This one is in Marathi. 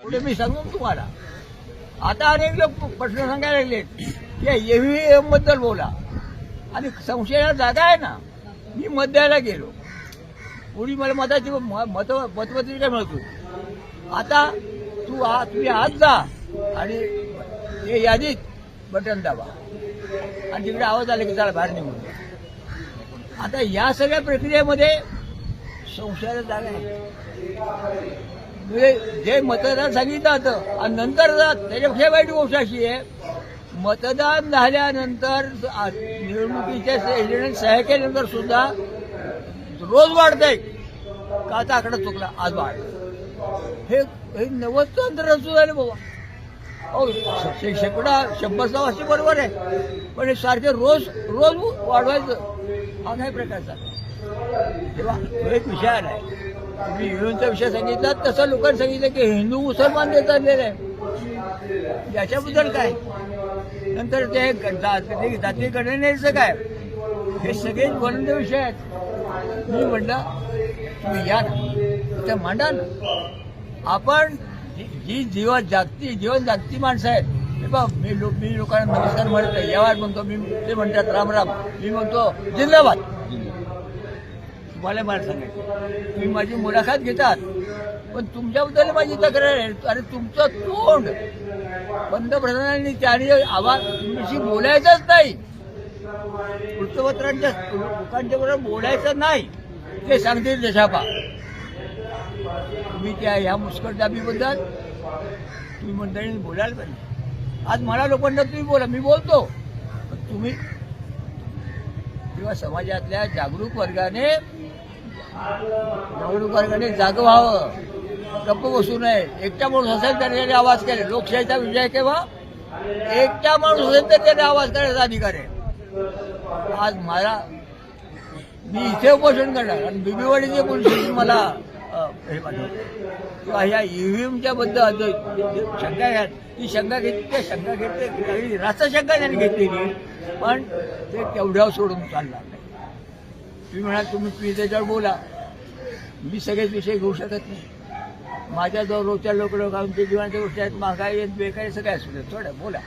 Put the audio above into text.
पुढे मी सांगू तुम्हाला. आता अनेक लोक प्रश्न सांगायला लागले की ईव्हीएम बद्दल बोला आणि संशयाला जागा आहे ना. मी मत द्यायला गेलो, पुढे मला मतपत्रिका मिळत होती. आता तुम्ही आज जा आणि हे यादीत बटन दाबा आणि तिकडे आवाज आला की चला बाहेर निघून. आता या सगळ्या प्रक्रियेमध्ये संशयाला जागा आहे. म्हणजे जे मतदान सांगितलं होतं आणि नंतर त्याच्यापेक्षा वाईट गोष्ट अशी आहे, मतदान झाल्यानंतर निवडणुकीच्या एजंट सह्या केल्यानंतर सुद्धा रोज वाढतंय का आता आकडा चुकला आज वाढ. हे 90 अंतर असू झाले बाबा. हो शेकडा 100 वर्षी बरोबर आहे, पण हे सारखे रोज रोज वाढवायचं हा नाही प्रकारचा. तेव्हा तो एक विषय आलाय. तुम्ही हिंदूंचा विषय सांगितला तसं लोकांनी सांगितलं की हिंदू मुसलमान देत चाललेलं आहे. याच्याबद्दल काय? नंतर ते जाती गणनेचं काय? हे सगळेच ज्वलंत विषय आहेत. मी म्हटलं तुम्ही या ना, इथं मांडा ना. आपण जी जीवन जागती माणसं आहेत. हे बघ मी लोकांना नमस्कार म्हणत नाही, यावार म्हणतो मी, ते म्हणतात राम राम, मी म्हणतो जिंदाबाद. तुम्हाला मला सांगायचं, तुम्ही माझी मुलाखत घेतात पण तुमच्याबद्दल माझी तक्रार आहे. आणि तुमचं तोंड पंतप्रधानांनी त्याने आवाज तुमच्याशी बोलायचंच नाही, वृत्तपत्रांच्या लोकांच्या बरोबर बोलायचं नाही, ते सांगतील देशापा. तुम्ही त्या ह्या मुस्कटदाबीबद्दल तुम्ही मंडळींनी बोलायला पाहिजे. आज मला लोकांना तुम्ही बोला, मी बोलतो, पण तुम्ही किंवा समाजातल्या जागरूक वर्गाने जागं व्हावं, गप्प बसू नये. एकटा माणूस असेल तर त्याने आवाज करेल. लोकशाहीचा विजय केव्हा? एकटा माणूस असेल तर त्याने आवाज करायचा अधिकार आहे. आज मी इथे उपोषण करणार आणि बिबीवाडीचे पोलीस स्टेशन मला हे पाठवलं किंवा ह्या ईव्हीएमच्या बद्दल शंका घ्या. ती शंका घेतली रास्त शंका त्यांनी घेतलेली, पण ते तेवढ्यावर सोडून चालणार नाही. तुम्ही म्हणाल तुम्ही त्याच्यावर बोला, मी सगळेच विषय घेऊ शकत नाही. माझ्याजवळ रोजच्या लोकांचे जीवनाच्या गोष्टी आहेत, महागाई आहेत, बेकारी सगळ्या असू देत, थोडं बोला.